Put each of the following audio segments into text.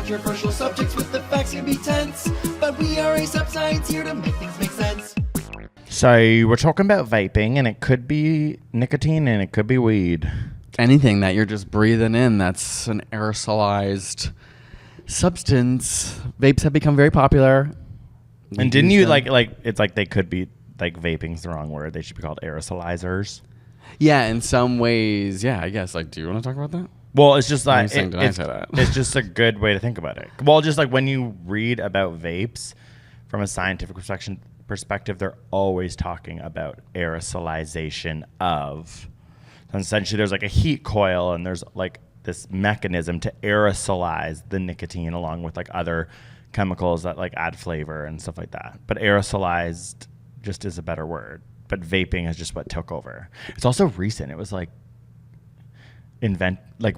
controversial subjects with the facts can be tense, but we are a science here to make things make sense. So we're talking about vaping, and it could be nicotine and it could be weed. Anything that you're just breathing in that's an aerosolized substance. Vapes have become very popular. And didn't you like it's like they could be like vaping's the wrong word. They should be called aerosolizers. Yeah, in some ways, yeah, I guess. Like, do you want to talk about that? Well, it's just like it's just a good way to think about it. Well, just like when you read about vapes from a scientific perspective, they're always talking about aerosolization of. So essentially, there's like a heat coil, and there's like this mechanism to aerosolize the nicotine along with like other chemicals that like add flavor and stuff like that. But aerosolized just is a better word. But vaping is just what took over. It's also recent. It was like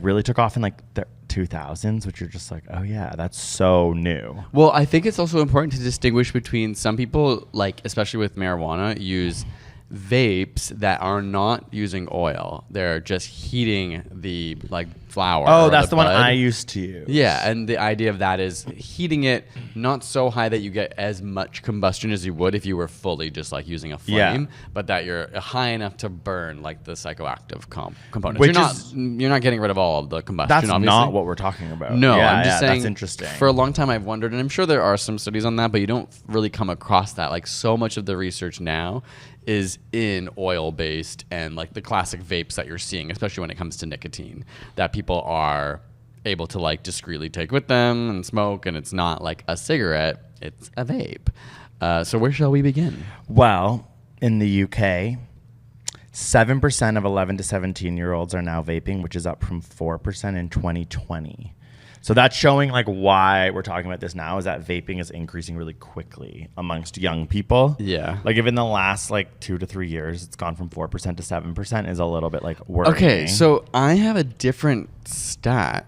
really took off in like the 2000s, which you're just like, oh yeah, that's so new. Well, I think it's also important to distinguish between some people, like especially with marijuana, use vapes that are not using oil. They're just heating the like flower. Oh, that's the one bud. I used to use. Yeah, and the idea of that is heating it not so high that you get as much combustion as you would if you were fully just like using a flame, but that you're high enough to burn like the psychoactive components. You're not getting rid of all of the combustion. That's obviously. Not what we're talking about. No, I'm just saying. That's interesting. For a long time, I've wondered, and I'm sure there are some studies on that, but you don't really come across that. Like so much of the research now is in oil-based and like the classic vapes that you're seeing, especially when it comes to nicotine, that people are able to like discreetly take with them and smoke, and it's not like a cigarette, it's a vape. So where shall we begin? Well, in the UK, 7% of 11 to 17-year-olds are now vaping, which is up from 4% in 2020. So that's showing like why we're talking about this now, is that vaping is increasing really quickly amongst young people. Yeah. Like if in the last like 2 to 3 years, it's gone from 4% to 7% is a little bit like worrying. Okay, so I have a different stat,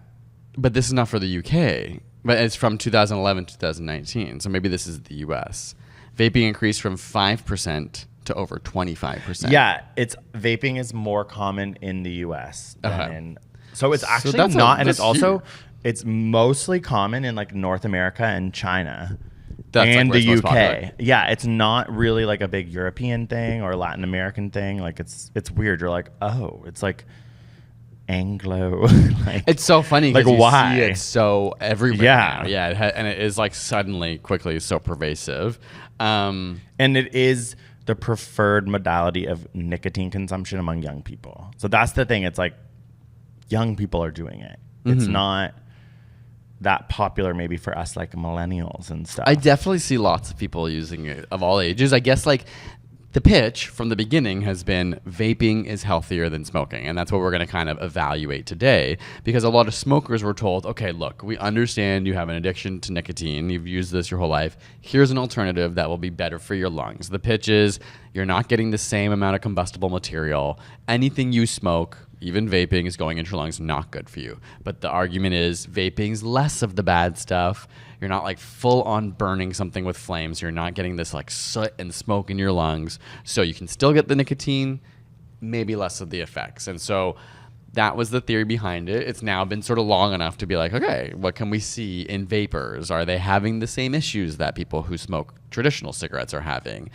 but this is not for the UK, but it's from 2011 to 2019. So maybe this is the US. Vaping increased from 5% to over 25%. Yeah, vaping is more common in the US than in. So it's actually that's not, and it's huge. also it's mostly common in like North America and China. That's and like the most UK. popular. Yeah, it's not really like a big European thing or Latin American thing. Like it's weird. You're like, oh, it's like Anglo. Like, It's so funny like because why? you see it so everywhere. Yeah. now. Yeah, and it is like suddenly, quickly, so pervasive. And it is the preferred modality of nicotine consumption among young people. So that's the thing. It's like young people are doing it. It's not that popular maybe for us like millennials and stuff. I definitely see lots of people using it of all ages. I guess like the pitch from the beginning has been vaping is healthier than smoking. And that's what we're going to kind of evaluate today, because a lot of smokers were told, okay, look, we understand you have an addiction to nicotine. You've used this your whole life. Here's an alternative that will be better for your lungs. The pitch is you're not getting the same amount of combustible material. Anything you smoke, even vaping, is going into your lungs, not good for you. But the argument is vaping's less of the bad stuff. You're not like full on burning something with flames. You're not getting this like soot and smoke in your lungs. So you can still get the nicotine, maybe less of the effects. And so that was the theory behind it. It's now been sort of long enough to be like, okay, what can we see in vapors? Are they having the same issues that people who smoke traditional cigarettes are having?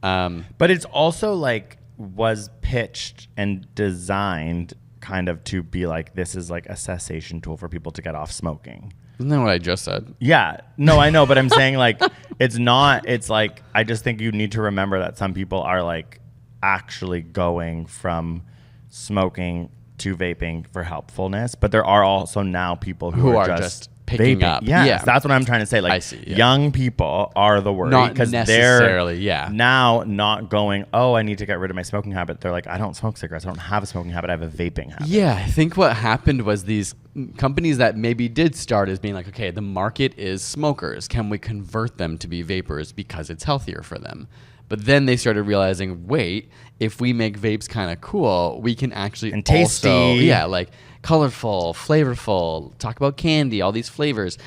But it's also like was pitched and designed kind of to be like, this is like a cessation tool for people to get off smoking. Isn't that what I just said? Yeah. No, I know, but I'm saying like, it's not, it's like, I just think you need to remember that some people are like actually going from smoking to vaping for helpfulness, but there are also now people who are just picking vaping. up. Yes, Yeah. that's what I'm trying to say. Like, I see, yeah. Young people are the worry Not because necessarily, they're yeah. now not going, oh, I need to get rid of my smoking habit. They're like, I don't smoke cigarettes. I don't have a smoking habit. I have a vaping habit. Yeah, I think what happened was these companies that maybe did start as being like, okay, the market is smokers. Can we convert them to be vapors because it's healthier for them? But then they started realizing, wait, if we make vapes kind of cool, we can actually and tasty. Also, yeah, like colorful, flavorful, talk about candy, all these flavors.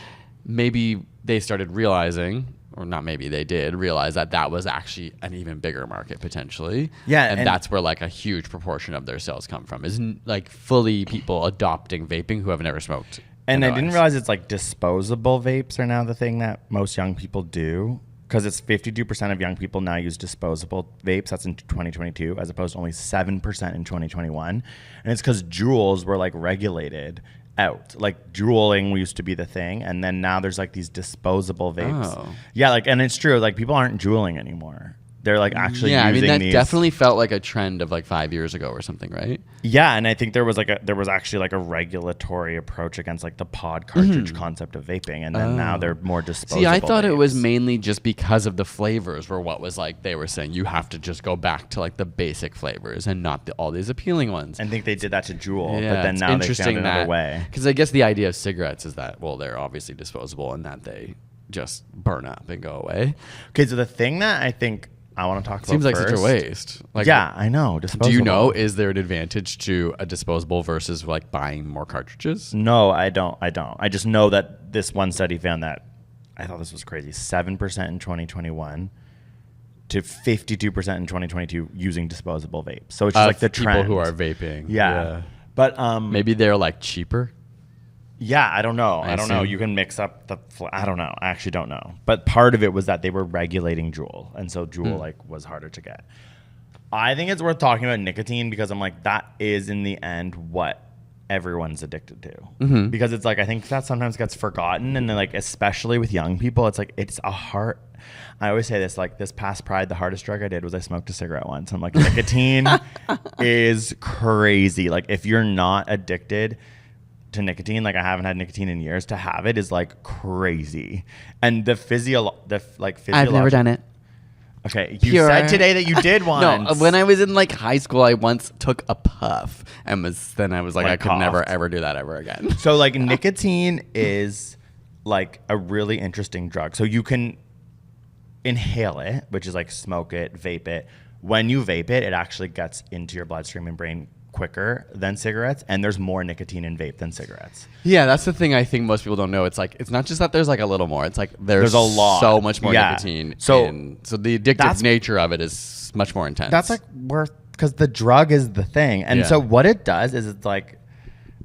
Maybe they started realizing, or not maybe, they did realize that that was actually an even bigger market potentially. Yeah. And that's where like a huge proportion of their sales come from, is like fully people adopting vaping who have never smoked. And in I their didn't lives. realize it's like disposable vapes are now the thing that most young people do. Because it's 52% of young people now use disposable vapes. That's in 2022, as opposed to only 7% in 2021. And it's because Juuls were like regulated out. Like Juuling used to be the thing, and then now there's like these disposable vapes. Oh. Yeah, like, and it's true. Like people aren't Juuling anymore. They're like actually Yeah, I using mean that these. definitely felt like a trend of like 5 years ago or something, right? Yeah, and I think there was actually like a regulatory approach against like the pod cartridge concept of vaping, and then now they're more disposable. See, I thought it was vapes. mainly just because of the flavors were what was like they were saying you have to just go back to like the basic flavors and not all these appealing ones. I think they did that to Juul, Yeah, but then it's now they interesting found another that, way. Because I guess the idea of cigarettes is that, well, they're obviously disposable and that they just burn up and go away. Okay, so the thing that I think I want to talk about Seems like first, such a waste. Like, yeah, I know. Do you know, is there an advantage to a disposable versus like buying more cartridges? No, I don't. I just know that this one study found that, I thought this was crazy, 7% in 2021 to 52% in 2022 using disposable vapes. So it's just like the trend. People who are vaping. Yeah. But Maybe they're like cheaper. yeah, I don't know. I don't know. assume. You can mix up I don't know. I actually don't know. But part of it was that they were regulating Juul, and so Juul like was harder to get. I think it's worth talking about nicotine because I'm like, that is in the end what everyone's addicted to. Because it's like, I think that sometimes gets forgotten, and then like especially with young people, it's like it's a hard. I always say this, like this past Pride, the hardest drug I did was I smoked a cigarette once. I'm like, nicotine is crazy. Like if you're not addicted to nicotine, like I haven't had nicotine in years, to have it is like crazy. And the physiological. I've never done it. Okay, you Pure. said today that you did once. No, when I was in like high school, I once took a puff and I was like, Like I could never coughed. ever do that ever again. So like nicotine is like a really interesting drug. So you can inhale it, which is like smoke it, vape it. When you vape it, it actually gets into your bloodstream and brain quicker than cigarettes, and there's more nicotine in vape than cigarettes. Yeah, that's the thing I think most people don't know. It's like, it's not just that there's like a little more. It's like there's a lot. so much more Yeah. nicotine. So so the addictive that's- nature of it is much more intense. That's like worth, because the drug is the thing. And Yeah. so what it does is it's like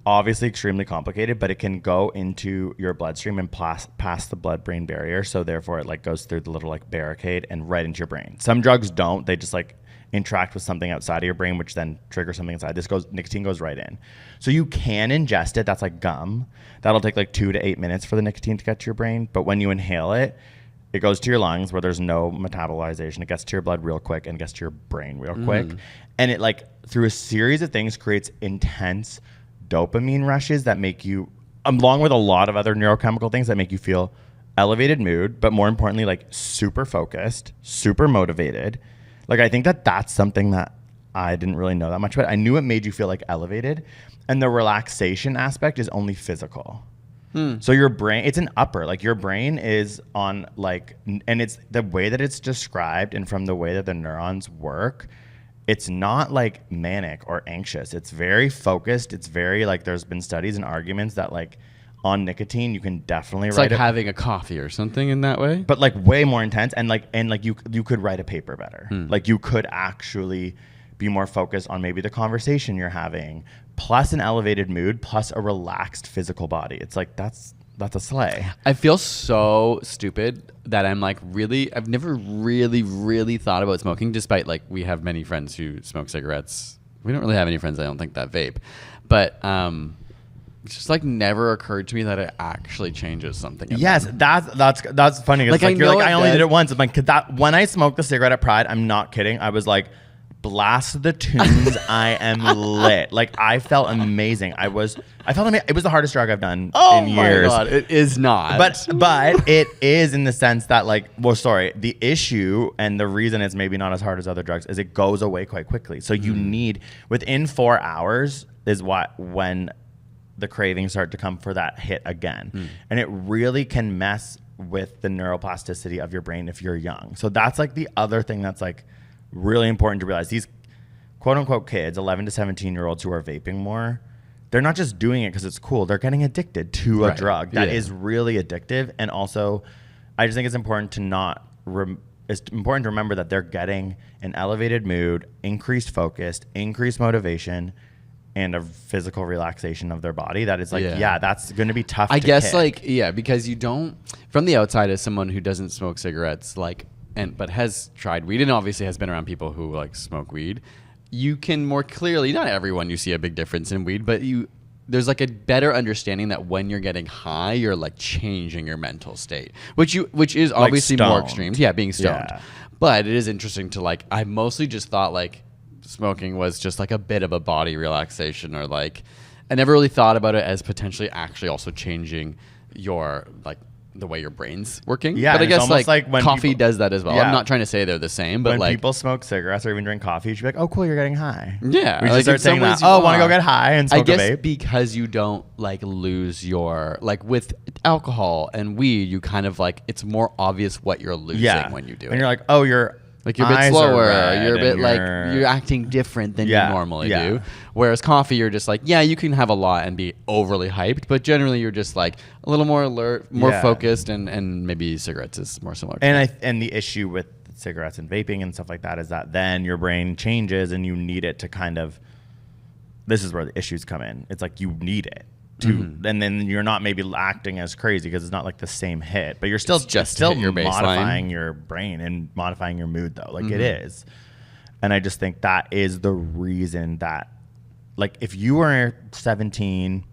obviously extremely complicated, but it can go into your bloodstream and past the blood-brain barrier. So therefore it like goes through the little like barricade and right into your brain. Some drugs don't. They just like interact with something outside of your brain, which then triggers something inside. Nicotine goes right in. So you can ingest it. That's like gum. That'll take like 2 to 8 minutes for the nicotine to get to your brain. But when you inhale it, it goes to your lungs where there's no metabolization. It gets to your blood real quick and gets to your brain real quick. And it like through a series of things creates intense dopamine rushes that make you, along with a lot of other neurochemical things that make you feel elevated mood, but more importantly, like super focused, super motivated. Like I think that that's something that I didn't really know that much about. I knew it made you feel like elevated, and the relaxation aspect is only physical. So your brain, it's an upper, like your brain is on like, and it's the way that it's described and from the way that the neurons work, it's not like manic or anxious. It's very focused. It's very like, there's been studies and arguments that like on nicotine, you can definitely it's write like having a coffee or something in that way. but like way more intense, and like you could write a paper better. Like you could actually be more focused on maybe the conversation you're having, plus an elevated mood, plus a relaxed physical body. It's like that's a sleigh. I feel so stupid that I'm like I've never really thought about smoking, despite like we have many friends who smoke cigarettes. We don't really have any friends, I don't think, that vape. But it's just like never occurred to me that it actually changes something. Yes, that's funny. Like, Like, I you're know like, it I only did does. it once. I'm like, 'cause that when I smoked the cigarette at Pride, I'm not kidding. I was like, blast the tunes. I am lit. Like I felt amazing. I felt amazing. It was the hardest drug I've done in years. God, it is not. But it is in the sense that like, well, sorry, the issue and the reason it's maybe not as hard as other drugs is it goes away quite quickly. So you need within 4 hours is when the cravings start to come for that hit again. And it really can mess with the neuroplasticity of your brain if you're young. So that's like the other thing that's like really important to realize. These quote unquote kids, 11 to 17 year olds who are vaping more, they're not just doing it because it's cool. They're getting addicted to a Right. drug that Yeah. is really addictive. And also, I just think it's important to it's important to remember that they're getting an elevated mood, increased focus, increased motivation, and a physical relaxation of their body, that is like, Yeah. yeah, that's going to be tough I to guess kick. like, yeah, because you don't, from the outside as someone who doesn't smoke cigarettes, like, but has tried weed and obviously has been around people who like smoke weed, you can more clearly, not everyone you see a big difference in weed, but there's like a better understanding that when you're getting high, you're like changing your mental state, which is obviously more stoned. extreme. Yeah, being stoned. Yeah. But it is interesting to like, I mostly just thought like smoking was just like a bit of a body relaxation, or like, I never really thought about it as potentially actually also changing your like the way your brain's working. Yeah, but I and it's guess almost like when coffee people- does that as well. Yeah. I'm not trying to say they're the same, but when like people smoke cigarettes or even drink coffee, you should be like, oh, cool, you're getting high. yeah, We like, should start in some saying ways that. you Oh, want to go are. get high and I smoke guess a vape? because you don't like lose your like with alcohol and weed, you kind of like it's more obvious what you're losing when you do it. And you're like, oh, you're Like you're a bit eyes are slower, red you're a bit and like you're acting different than Yeah, you normally yeah. do. Whereas coffee, you're just like, yeah, you can have a lot and be overly hyped, but generally you're just like a little more alert, more Yeah. focused, and maybe cigarettes is more similar. To And the issue with cigarettes and vaping and stuff like that is that then your brain changes and you need it to kind of. This is where the issues come in. It's like you need it to, and then you're not maybe acting as crazy because it's not like the same hit, but you're still It's just still hit your baseline. modifying your brain and modifying your mood though. Like it is, and I just think that is the reason that, like, if you were 17.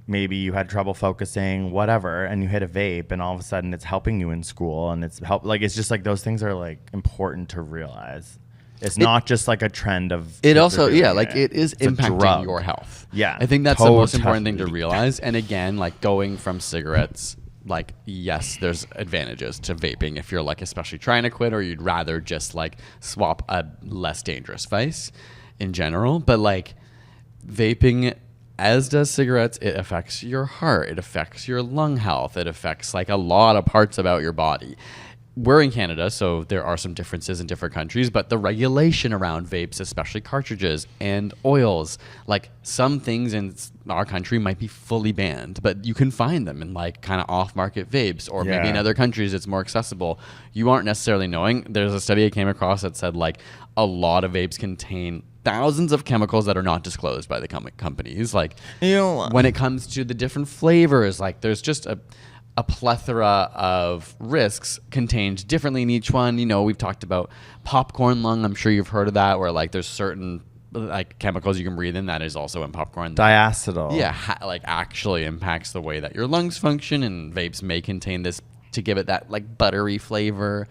Maybe you had trouble focusing, whatever, and you hit a vape, and all of a sudden it's helping you in school, and it's it's just like those things are like important to realize. It's not just like a trend of. it kids also, are doing yeah, like it is It's a impacting drug. your health. Yeah, I think that's the most important thing to totally. realize. And again, like going from cigarettes, like yes, there's advantages to vaping if you're like especially trying to quit, or you'd rather just like swap a less dangerous vice in general. But like vaping, as does cigarettes, it affects your heart, it affects your lung health, it affects like a lot of parts about your body. We're in Canada, so there are some differences in different countries, but the regulation around vapes, especially cartridges and oils, like some things in our country might be fully banned, but you can find them in like kind of off-market vapes, or maybe in Yeah. other countries it's more accessible. You aren't necessarily knowing. There's a study I came across that said like a lot of vapes contain thousands of chemicals that are not disclosed by the companies. Like when it comes to the different flavors, like there's just a plethora of risks contained differently in each one. You know, we've talked about popcorn lung. I'm sure you've heard of that, where like there's certain like chemicals you can breathe in that is also in popcorn. Diacetyl. Yeah, like actually impacts the way that your lungs function, and vapes may contain this to give it that like buttery flavor.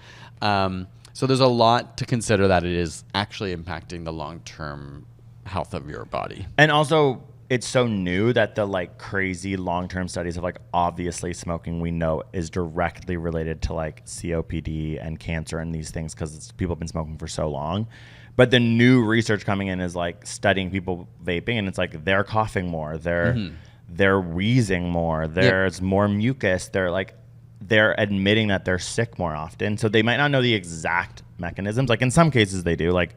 So there's a lot to consider that it is actually impacting the long-term health of your body. And also, it's so new that the like crazy long-term studies of like obviously smoking we know is directly related to like COPD and cancer and these things because people have been smoking for so long. But the new research coming in is like studying people vaping, and it's like they're coughing more, they're wheezing more, there's more mucus, they're admitting that they're sick more often. So they might not know the exact mechanisms. Like in some cases they do. Like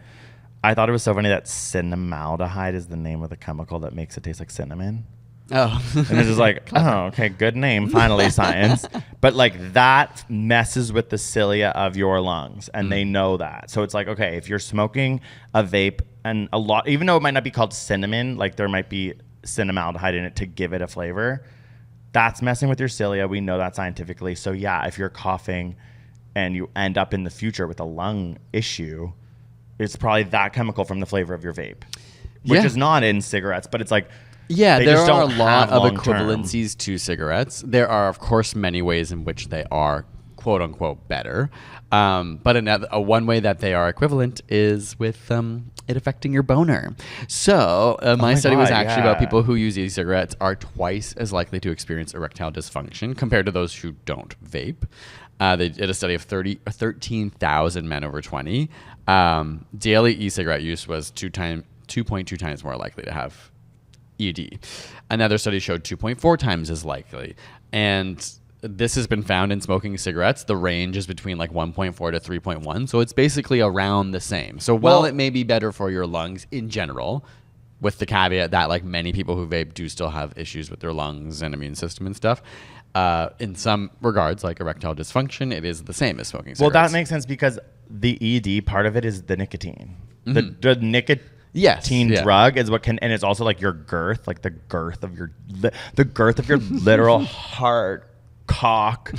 I thought it was so funny that cinnamaldehyde is the name of the chemical that makes it taste like cinnamon. Oh. And it's just like, oh, okay, good name, finally, science. But like that messes with the cilia of your lungs, and they know that. So it's like, okay, if you're smoking a vape, and a lot, even though it might not be called cinnamon, like there might be cinnamaldehyde in it to give it a flavor, that's messing with your cilia. We know that scientifically. So yeah, if you're coughing and you end up in the future with a lung issue, it's probably that chemical from the flavor of your vape, which is not in cigarettes, but it's like, yeah, they there just are a don't lot have of long-term. equivalencies to cigarettes. There are, of course, many ways in which they are quote unquote better. But one way that they are equivalent is with it affecting your boner. So my study was God, actually about yeah. people who use e-cigarettes are twice as likely to experience erectile dysfunction compared to those who don't vape. They did a study of 13,000 men over 20. Daily e-cigarette use was 2.2 times more likely to have ED. Another study showed 2.4 times as likely. And this has been found in smoking cigarettes. The range is between like 1.4 to 3.1. So it's basically around the same. So while it may be better for your lungs in general, with the caveat that like many people who vape do still have issues with their lungs and immune system and stuff, in some regards, like erectile dysfunction, it is the same as smoking cigarettes. well, that makes sense because the ED part of it is the nicotine. The nicotine. Yes, yeah. drug is what can, and it's also like your girth, like the girth of your literal heart cock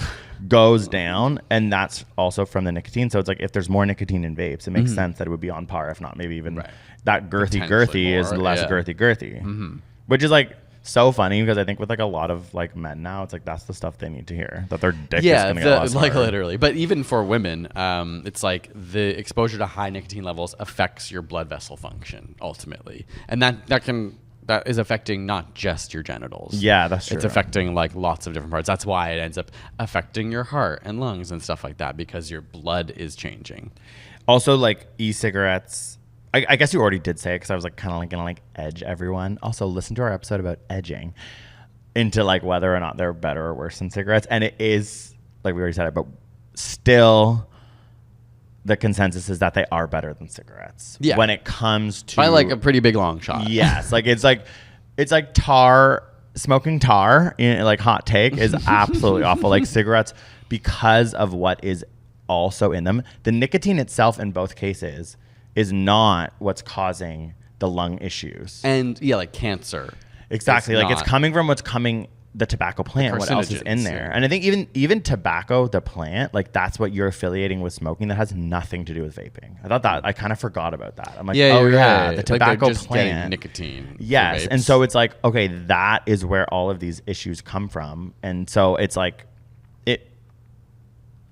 goes down, and that's also from the nicotine. So it's like if there's more nicotine in vapes, it makes sense that it would be on par, if not maybe even that girthy is less girthy, which is like so funny because I think with like a lot of like men now, it's like that's the stuff they need to hear, that their dick is gonna get less like hard. literally. But even for women, it's like the exposure to high nicotine levels affects your blood vessel function ultimately, and that is affecting not just your genitals. Yeah, that's true. It's affecting like lots of different parts. That's why it ends up affecting your heart and lungs and stuff like that, because your blood is changing. Also, like e-cigarettes. I guess you already did say it because I was like kind of like gonna like edge everyone. Also, listen to our episode about edging into like whether or not they're better or worse than cigarettes, and it is like we already said it, but still, the consensus is that they are better than cigarettes. Yeah. When it comes to By like a pretty big long shot. Yes, like it's like smoking tar, like hot take is absolutely awful. Like cigarettes, because of what is also in them, the nicotine itself in both cases is not what's causing the lung issues. And yeah, like cancer. Exactly. Like it's coming from what's coming, the tobacco plant, what else is in there. And I think even tobacco, the plant, like that's what you're affiliating with smoking. That has nothing to do with vaping. I thought that, I kind of forgot about that. I'm like, the tobacco like plant. Nicotine. Yes. And so it's like, okay, that is where all of these issues come from. And so it's like,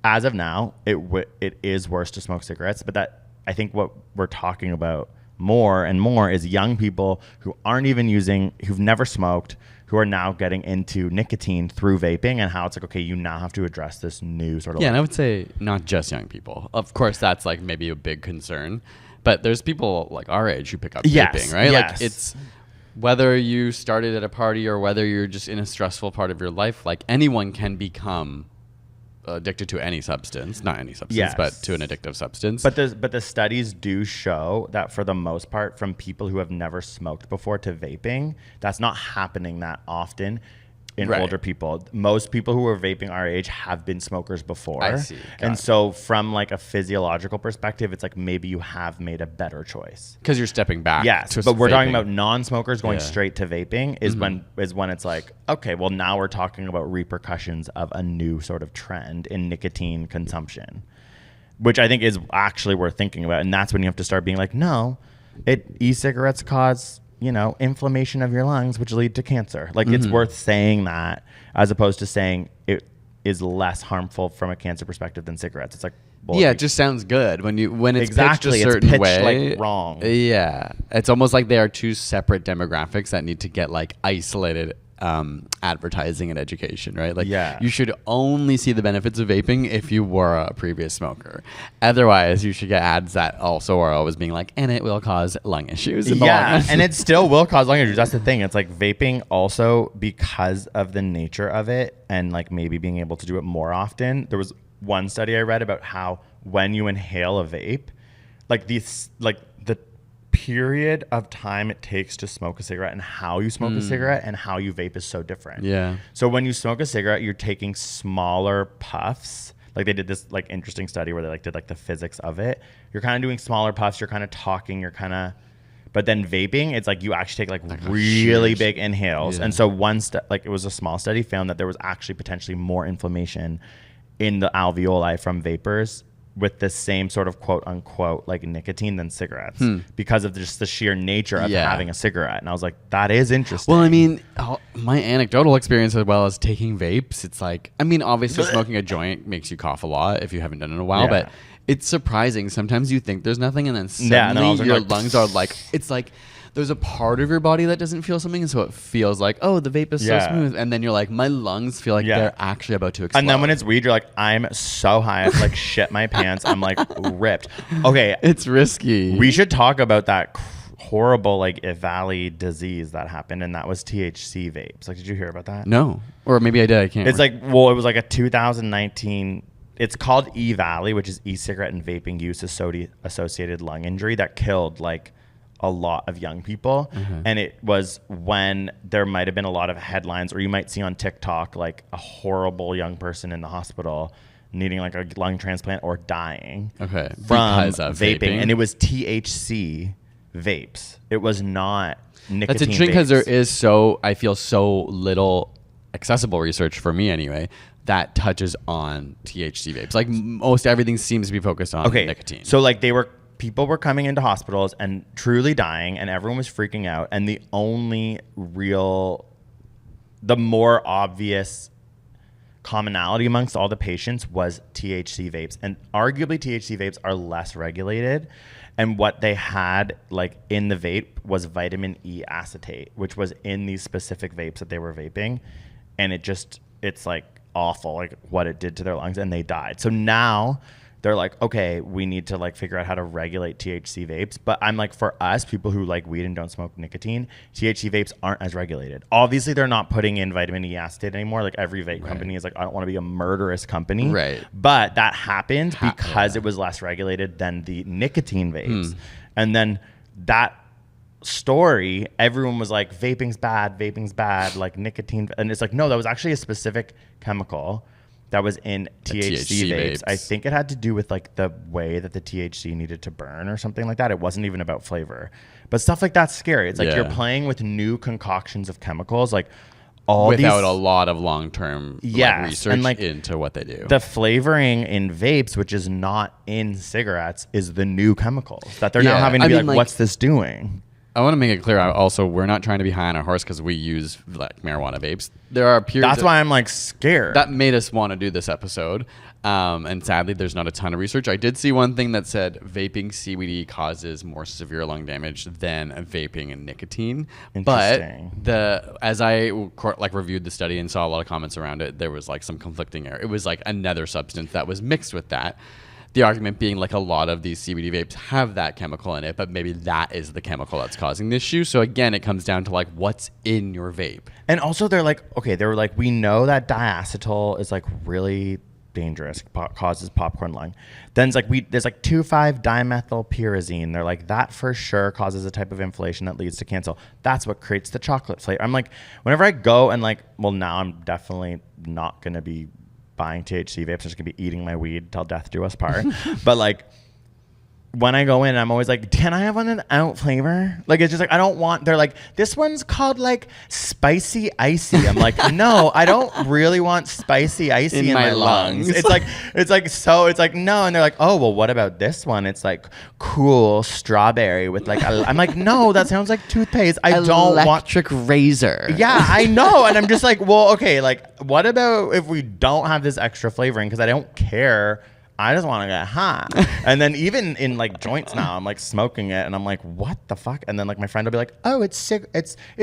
as of now, it is worse to smoke cigarettes, but that, I think what we're talking about more and more is young people who aren't even using, who've never smoked, who are now getting into nicotine through vaping, and how it's like, okay, you now have to address this new sort of. Yeah, and I would say not just young people. Of course, that's like maybe a big concern, but there's people like our age who pick up vaping, right? Yes. Like it's whether you started at a party or whether you're just in a stressful part of your life, like anyone can become addicted to any substance, not any substance, but to an addictive substance. But the studies do show that for the most part, from people who have never smoked before to vaping, that's not happening that often in older people. Most people who are vaping our age have been smokers before. I see. And so from like a physiological perspective, it's like maybe you have made a better choice. Because you're stepping back. Yes, but we're talking about non-smokers going straight to vaping is when it's like, okay, well now we're talking about repercussions of a new sort of trend in nicotine consumption, which I think is actually worth thinking about. And that's when you have to start being like, no, e-cigarettes cause inflammation of your lungs, which lead to cancer. Like it's worth saying that as opposed to saying it is less harmful from a cancer perspective than cigarettes. It's like, well, yeah, it just sounds good when it's exactly pitched a certain it's pitched way. Like wrong. Yeah, it's almost like they are two separate demographics that need to get like isolated. Advertising and education, right? Like you should only see the benefits of vaping if you were a previous smoker. Otherwise, you should get ads that also are always being like, and it will cause lung issues. And it still will cause lung issues. That's the thing. It's like vaping also, because of the nature of it and like maybe being able to do it more often. There was one study I read about how when you inhale a vape, like the period of time it takes to smoke a cigarette and how you smoke a cigarette and how you vape is so different. Yeah. So when you smoke a cigarette, you're taking smaller puffs. Like they did this like interesting study where they like did like the physics of it. You're kind of doing smaller puffs. You're kind of talking. But then vaping, it's like you actually take like really big inhales. And so it was a small study found that there was actually potentially more inflammation in the alveoli from vapors with the same sort of quote unquote like nicotine than cigarettes because of just the sheer nature of having a cigarette. And I was like, that is interesting. Well, I mean, my anecdotal experience as well as taking vapes, it's like, I mean, obviously smoking a joint makes you cough a lot if you haven't done it in a while, but it's surprising. Sometimes you think there's nothing and then suddenly your lungs are like, it's like, there's a part of your body that doesn't feel something, and so it feels like, oh, the vape is so smooth, and then you're like, my lungs feel like they're actually about to explode. And then when it's weed, you're like, I'm so high, I like shit my pants, I'm like ripped. Okay, it's risky. We should talk about that horrible like Valley disease that happened, and that was THC vapes. Like, did you hear about that? No, or maybe I did. I can't. It's like, well, it was like a 2019. It's called E-Valley, which is e-cigarette and vaping use associated lung injury that killed like a lot of young people. And it was when there might have been a lot of headlines, or you might see on TikTok like a horrible young person in the hospital needing like a lung transplant or dying from because of vaping. And it was THC vapes. It was not nicotine. That's interesting because there vapes. is I feel so little accessible research for me anyway that touches on THC vapes. Like most everything seems to be focused on nicotine. So like people were coming into hospitals and truly dying, and everyone was freaking out. And the more obvious commonality amongst all the patients was THC vapes. And arguably THC vapes are less regulated. And what they had like in the vape was vitamin E acetate, which was in these specific vapes that they were vaping. And it's like awful, like what it did to their lungs, and they died. So now they're like, okay, we need to like figure out how to regulate THC vapes. But I'm like, for us, people who like weed and don't smoke nicotine, THC vapes aren't as regulated. Obviously, they're not putting in vitamin E acetate anymore. Like every vape company is like, I don't want to be a murderous company. Right. But that happened because it was less regulated than the nicotine vapes. And then that story, everyone was like, vaping's bad, like nicotine. And it's like, no, that was actually a specific chemical that was in THC vapes. I think it had to do with like the way that the THC needed to burn or something like that. It wasn't even about flavor. But stuff like that's scary. It's like you're playing with new concoctions of chemicals, like all without a lot of long-term research and like into what they do. The flavoring in vapes, which is not in cigarettes, is the new chemicals that they're now having to be like, what's this doing? I want to make it clear. Also, we're not trying to be high on our horse because we use like marijuana vapes. There are periods. That's why I'm like scared. That made us want to do this episode. And sadly, there's not a ton of research. I did see one thing that said vaping CBD causes more severe lung damage than vaping and nicotine. Interesting. But as I like reviewed the study and saw a lot of comments around it, there was like some conflicting error. It was like another substance that was mixed with that. The argument being like a lot of these CBD vapes have that chemical in it, but maybe that is the chemical that's causing the issue. So again, it comes down to like what's in your vape. And also they're like, okay, they were like, we know that diacetyl is like really dangerous, causes popcorn lung. Then it's like there's like 2,5-dimethylpyrazine. They're like, that for sure causes a type of inflammation that leads to cancer. That's what creates the chocolate flavor. I'm like, whenever I go and like, well, now I'm definitely not going to be buying THC vapes. I'm just gonna be eating my weed till death do us part. But like when I go in, I'm always like, can I have one without flavor? Like it's just like, I don't want, they're like, this one's called like spicy icy. I'm like, no, I don't really want spicy icy in my lungs. It's like no. And they're like, oh, well, what about this one? It's like cool strawberry with like, I'm like, no, that sounds like toothpaste. I don't want electric razor. Yeah, I know. And I'm just like, well, okay, like what about if we don't have this extra flavoring? Because I don't care. I just want to get high. And then even in like joints now, I'm like smoking it and I'm like, what the fuck? And then like my friend will be like, oh, it's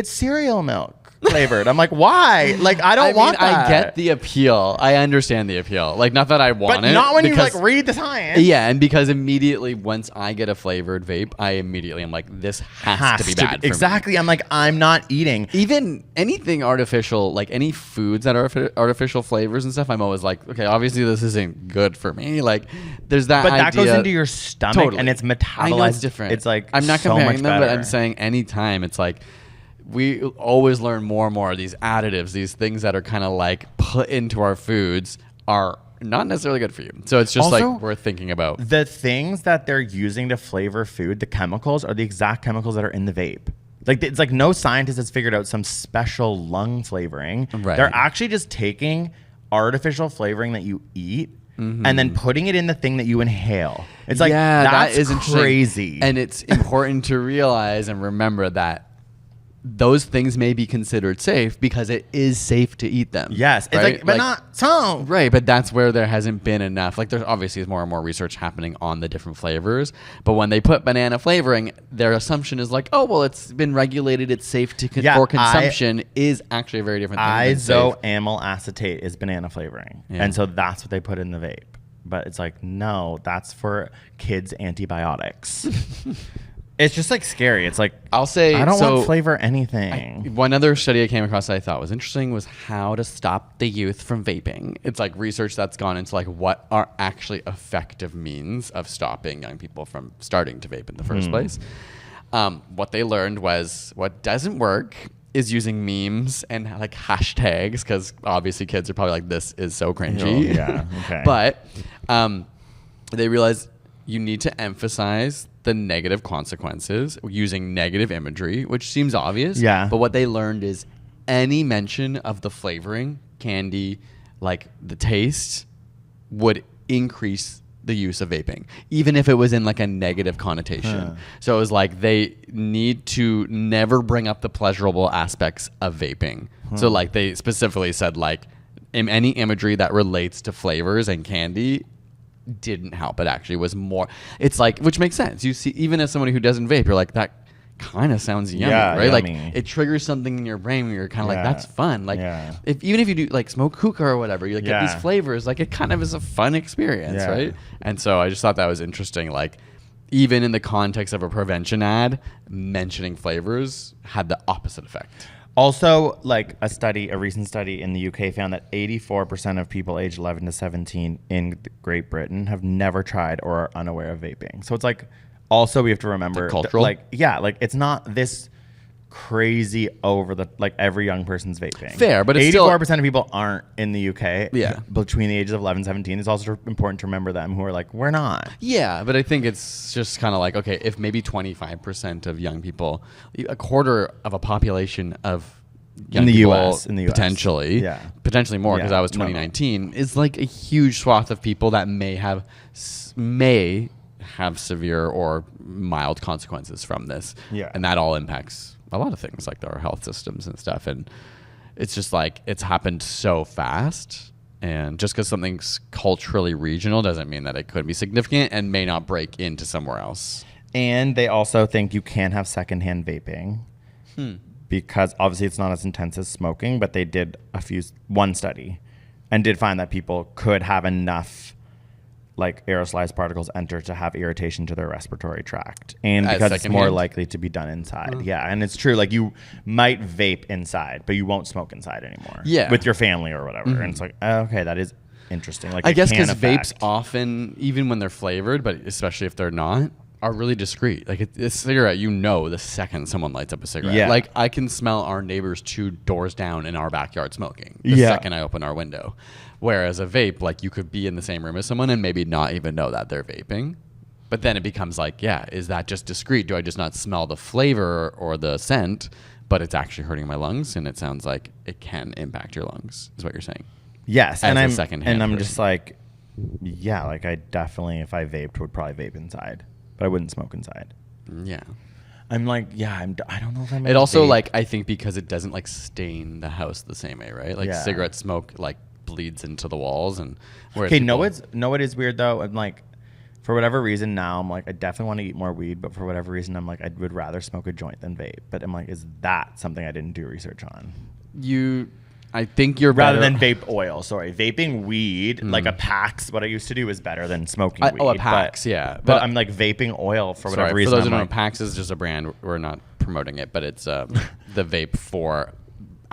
cereal milk flavored. I'm like, why? Like, I don't want that. I get the appeal. I understand the appeal. Like, not that I want it. But not when you like read the science. Yeah, and because immediately once I get a flavored vape, I immediately am like, this has to be bad for exactly. me. I'm like, I'm not eating. Even anything artificial, like any foods that are artificial flavors and stuff, I'm always like, okay, obviously this isn't good for me. Like, there's that idea. But that goes into your stomach and it's metabolized. I know it's different. It's like I'm not so comparing much them, better. but I'm saying anytime it's like, we always learn more and more of these additives, these things that are kind of like put into our foods are not necessarily good for you. So it's just also, like worth thinking about. The things that they're using to flavor food, the chemicals are the exact chemicals that are in the vape. Like it's like no scientist has figured out some special lung flavoring. Right. They're actually just taking artificial flavoring that you eat and then putting it in the thing that you inhale. It's like, that's that is crazy. And it's important to realize and remember that those things may be considered safe because it is safe to eat them. Yes. It's right? like, but not so. Right, but that's where there hasn't been enough. Like there's obviously more and more research happening on the different flavors, but when they put banana flavoring, their assumption is like, oh, well, it's been regulated, it's safe to for consumption is actually a very different thing. Isoamyl acetate is banana flavoring. Yeah. And so that's what they put in the vape. But it's like, no, that's for kids' antibiotics. It's just like scary. It's like, I'll say, I don't want flavor anything. One other study I came across that I thought was interesting was how to stop the youth from vaping. It's like research that's gone into like what are actually effective means of stopping young people from starting to vape in the first place. What they learned was what doesn't work is using memes and like hashtags, because obviously kids are probably like, this is so cringy. Yeah, okay. But they realized you need to emphasize the negative consequences using negative imagery, which seems obvious. Yeah. But what they learned is any mention of the flavoring, candy, like the taste, would increase the use of vaping, even if it was in like a negative connotation. So it was like they need to never bring up the pleasurable aspects of vaping. So like they specifically said like any imagery that relates to flavors and candy didn't help. It actually was more, it's like, which makes sense. You see, even as somebody who doesn't vape, you're like, that kind of sounds yummy, right? Yummy. Like it triggers something in your brain where you're kind of like, that's fun. Like even if you do like smoke hookah or whatever, you like get these flavors, like it kind of is a fun experience, right? And so I just thought that was interesting. Like even in the context of a prevention ad, mentioning flavors had the opposite effect. Also, like a recent study in the UK found that 84% of people aged 11 to 17 in Great Britain have never tried or are unaware of vaping. So it's like, also we have to remember, cultural? like it's not this crazy over the, like every young person's vaping. Fair, but it's 84% of people aren't in the UK. Yeah. Between the ages of 11 and 17. It's also important to remember them who are like, we're not. Yeah, but I think it's just kind of like, okay, if maybe 25% of young people, a quarter of a population of young in the people US, potentially more, because that was 2019, is like a huge swath of people that may have severe or mild consequences from this. Yeah. And that all impacts a lot of things like our health systems and stuff. And it's just like, it's happened so fast. And just because something's culturally regional doesn't mean that it could be significant and may not break into somewhere else. And they also think you can have secondhand vaping because obviously it's not as intense as smoking, but they did one study and did find that people could have enough like aerosolized particles enter to have irritation to their respiratory tract, and because it's more likely to be done inside. And it's true, like you might vape inside but you won't smoke inside anymore with your family or whatever. And it's like, okay, that is interesting. Like I guess because vapes often, even when they're flavored, but especially if they're not, are really discreet. Like a cigarette, the second someone lights up a cigarette. Like I can smell our neighbors 2 doors down in our backyard smoking the second I open our window. Whereas a vape, like you could be in the same room as someone and maybe not even know that they're vaping. But then it becomes like, is that just discreet? Do I just not smell the flavor or the scent, but it's actually hurting my lungs? And it sounds like it can impact your lungs, is what you're saying. Yes. I'm just like, like I definitely, if I vaped, would probably vape inside, but I wouldn't smoke inside. Yeah. I'm like, I don't know if I'm. It also, like, I think because it doesn't like stain the house the same way, right? Like cigarette smoke, like, bleeds into the walls. And what is weird though? I'm like, for whatever reason now, I'm like, I definitely want to eat more weed, but for whatever reason, I'm like, I would rather smoke a joint than vape. But I'm like, is that something I didn't do research on? I think you're rather than vape oil. Sorry, vaping weed like a PAX. What I used to do is better than smoking weed. A PAX, But I'm like vaping oil for whatever reason. For those who don't know, PAX is just a brand. We're not promoting it, but it's the vape for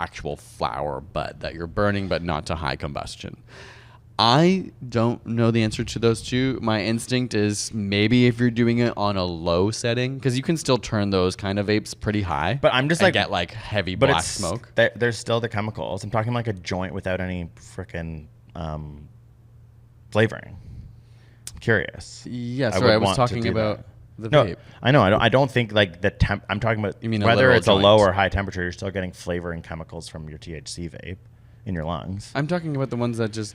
actual flower bud that you're burning, but not to high combustion. I don't know the answer to those two. My instinct is maybe if you're doing it on a low setting, because you can still turn those kind of vapes pretty high. But I'm just like, get like heavy black smoke. There's still the chemicals. I'm talking like a joint without any freaking flavoring. I'm curious. Yeah, sorry, I was talking about the vape. I know. I don't think like the temp. I'm talking about whether it's a low or high temperature. You're still getting flavoring chemicals from your THC vape in your lungs. I'm talking about the ones that just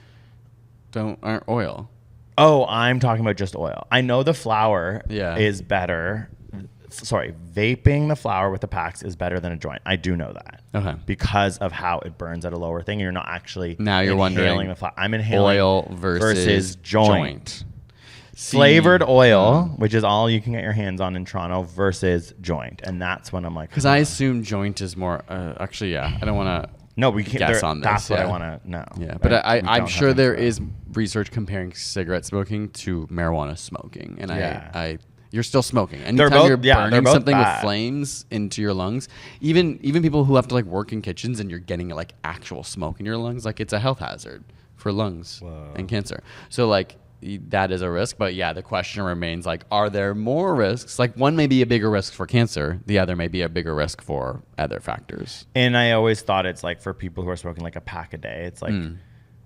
aren't oil. Oh, I'm talking about just oil. I know the flower is better. Sorry, vaping the flower with the PAX is better than a joint. I do know that. Okay. Because of how it burns at a lower thing. You're not actually inhaling the flower. I'm inhaling oil versus joint. Flavored oil, which is all you can get your hands on in Toronto, versus joint. And that's when I'm like, because I assume joint is more actually, I don't want to we can't guess on this. That's what I want to know. Yeah, but I'm sure there is research comparing cigarette smoking to marijuana smoking, and you're still smoking. Anytime you're burning something with flames into your lungs, even people who have to like work in kitchens and you're getting like actual smoke in your lungs, like it's a health hazard for lungs and cancer. So like that is a risk, but the question remains like, are there more risks? Like one may be a bigger risk for cancer, the other may be a bigger risk for other factors. And I always thought it's like for people who are smoking like a pack a day, it's like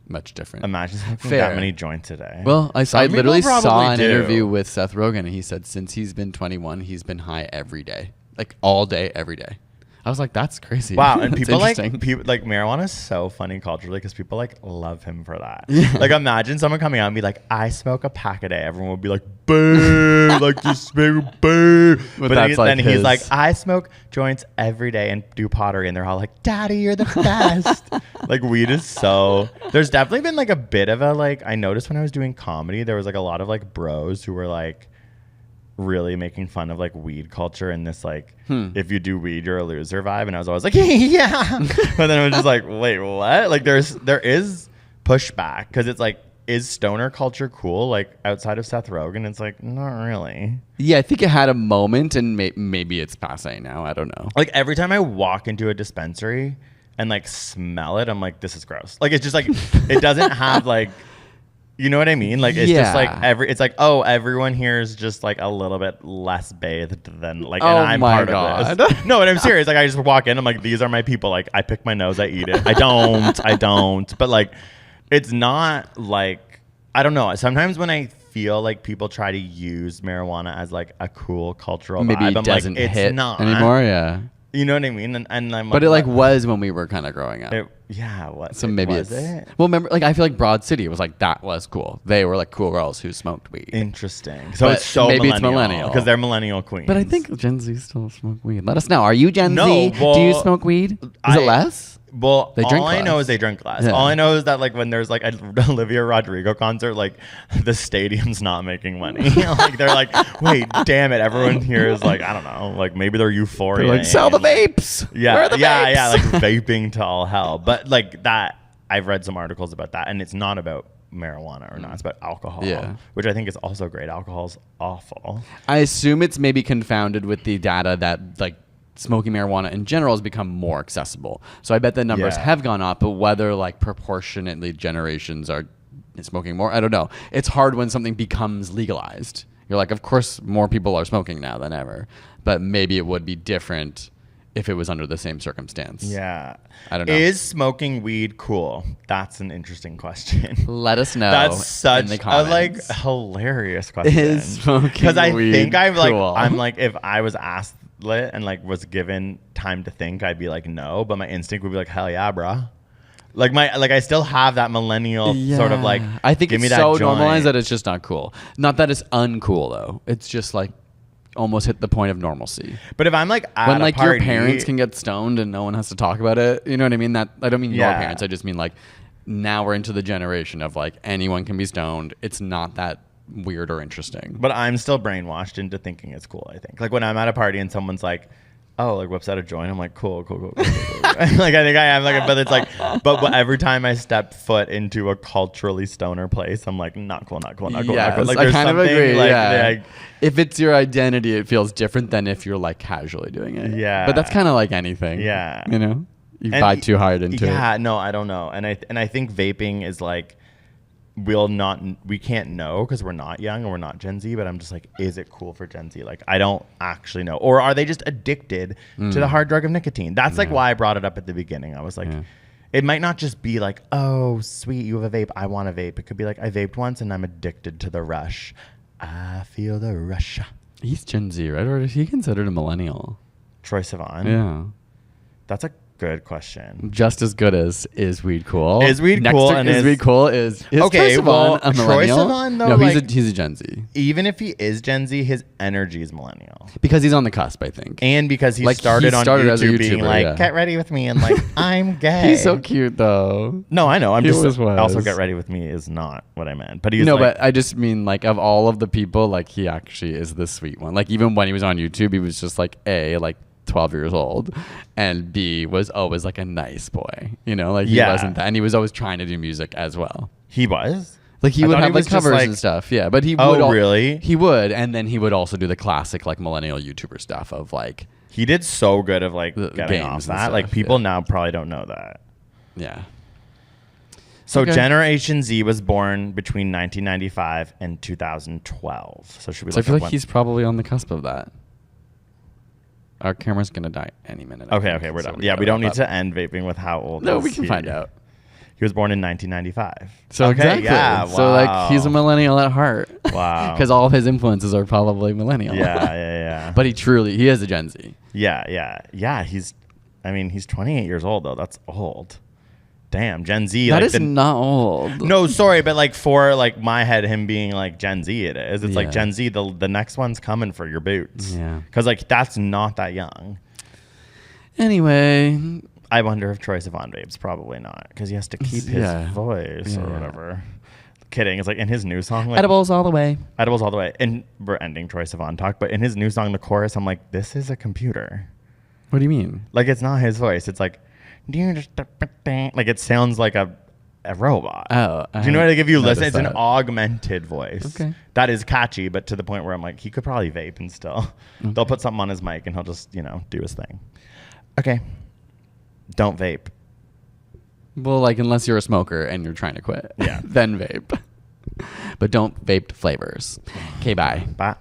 much different. Imagine smoking Fair. that many joints a day. Well, I Some literally people saw probably an do. interview with Seth Rogen, and he said since he's been 21, he's been high every day, like all day, every day. I was like, that's crazy. Wow, and That's people interesting. marijuana is so funny culturally because people like love him for that. Yeah. Like imagine someone coming out and be like, I smoke a pack a day. Everyone would be like, boo, like just smoke boo. But that's then like he's like, his- I smoke joints every day and do pottery, and they're all like, Daddy, you're the best. Like weed is so. There's definitely been like a bit of a like. I noticed when I was doing comedy, there was like a lot of like bros who were like really making fun of like weed culture and this like if you do weed you're a loser vibe, and I was always like yeah, but then I was just like wait, what? Like there is pushback because it's like, is stoner culture cool like outside of Seth Rogen? It's like not really. Yeah, I think it had a moment, and maybe it's passe now. I don't know. Like every time I walk into a dispensary and like smell it, I'm like, this is gross. Like it's just like it doesn't have like, you know what I mean? Like it's just like Yeah. it's like, oh, everyone here is just like a little bit less bathed than like, Oh and I'm my part God. of this. No, and I'm serious. Like I just walk in, I'm like, these are my people. Like I pick my nose, I eat it. I don't. But like, it's not like, I don't know. Sometimes when I feel like people try to use marijuana as like a cool cultural Maybe vibe, it I'm doesn't like, it's hit not anymore. Yeah, You know what I mean? And I'm but it like was when we were kind of growing up. yeah. What? So maybe was it's it? well. Remember, like I feel like Broad City was like that was cool. They were like cool girls who smoked weed. Interesting. So But it's so maybe it's millennial millennial. because they're millennial queens. But I think Gen Z still smoke weed. Let us know. Are you Gen No, Z? well, Do you smoke weed? Is it less? Well, They drink all I know less. is they drink less. Yeah. All I know is that like when there's like an Olivia Rodrigo concert, like the stadium's not making money. Like they're like, wait, damn it! Everyone here is like, I don't know, like maybe they're euphoria. They're like sell the vapes. Yeah, Where are the yeah, vapes? yeah, like vaping to all hell. But like that, I've read some articles about that, and it's not about marijuana or not. It's about alcohol, Yeah. which I think is also great. Alcohol's awful. I assume it's maybe confounded with the data that like smoking marijuana in general has become more accessible. So I bet the numbers Yeah. have gone up, but whether like proportionately generations are smoking more, I don't know. It's hard when something becomes legalized. You're like, of course, more people are smoking now than ever, but maybe it would be different if it was under the same circumstance. Yeah. I don't know. Is smoking weed cool? That's an interesting question. Let us know. That's such in the a like comments. hilarious question. Is smoking Because I weed think cool? I'm like, if I was asked it and like was given time to think, I'd be like no, but my instinct would be like hell yeah, bruh. Like I still have that millennial sort of like, I think give me it's that so joint. normalized that it's just not cool. Not that it's uncool though. It's just like almost hit the point of normalcy. But if I'm like at When a like party, your parents can get stoned and no one has to talk about it, you know what I mean? That I don't mean your Yeah. parents. I just mean like now we're into the generation of like anyone can be stoned. It's not that weird or interesting. But I'm still brainwashed into thinking it's cool, I think. Like when I'm at a party and someone's like, oh, like whips out a joint, I'm like, cool. Like I think I am like, but it's like, but every time I step foot into a culturally stoner place, I'm like, not cool. Yes, Like I there's kind of something agree. like, Yeah. If it's your identity, it feels different than if you're like casually doing it. Yeah. But that's kind of like anything. Yeah. You know, you And buy too hard into it. Yeah, no, I don't know. And I think vaping is like, we can't know because we're not young and we're not Gen Z, but I'm just like, is it cool for Gen Z? Like, I don't actually know. Or are they just addicted to the hard drug of nicotine? That's like why I brought it up at the beginning. I was like, it might not just be like, oh, sweet, you have a vape. I want a vape. It could be like, I vaped once and I'm addicted to the rush. I feel the rush. He's Gen Z, right? Or is he considered a millennial? Troye Sivan. Yeah. That's a good question. Just as good as is weed cool. Is weed Next cool to and is weed cool is Okay, Troye Sivan well, a Troye millennial? Sivan, though, no, like- he's a Gen Z Even if he is Gen Z, his energy is millennial. because he's on the cusp. I think. And because he Like, started he on started YouTube as a being YouTuber, like, yeah. get ready with me and like, I'm gay. He's so cute though. No, I know. I'm He just always was. also get ready with me is not what I meant. But he's No, like, but I just mean like of all of the people, like he actually is the sweet one. Like even when he was on YouTube, he was just like like 12 years old, and B was always like a nice boy. You know, like he Yeah. wasn't that, and he was always trying to do music as well. he was. Like he I would thought have he like was just, covers like- and stuff. Yeah, but he Oh, would. really? He would, and then he would also do the classic like millennial YouTuber stuff of like, He did so good of like The getting games off and that. stuff, Like people yeah. now probably don't know that. yeah. So Okay. Generation Z was born between 1995 and 2012. So should we? So I look feel up like when- he's probably on the cusp of that. Our camera's gonna die any minute. I Okay, think, we're so done. Yeah, we gotta don't need wrap to up. end vaping with how old. No, is we can he. find out. He was born in 1995. So Okay, exactly. yeah, So like he's a wow. millennial at heart. Wow. Because all of his influences are probably millennial. Yeah. But he is a Gen Z. Yeah. He's 28 years old though. That's old. Damn, Gen Z. That like is not old. No, sorry, but like for like my head, him being like Gen Z, it is. It's like Yeah. Gen Z. The next one's coming for your boots. Yeah. Because like that's not that young. Anyway, I wonder if Troye Sivan vapes. Probably not, because he has to keep his voice or whatever. Kidding. It's like in his new song, like, edibles all the way. edibles all the way. And we're ending Troye Sivan talk, but in his new song, the chorus, I'm like, this is a computer. What do you mean? Like it's not his voice. It's like it sounds like a robot. Oh, do you know what? Like if you listen, noticed it's an that. augmented voice. Okay. That is catchy, but to the point where I'm like, he could probably vape and still. They'll put something on his mic and he'll just do his thing. Okay. Don't vape. Well, like unless you're a smoker and you're trying to quit, Yeah. then vape. But don't vape flavors. Okay, bye. Bye.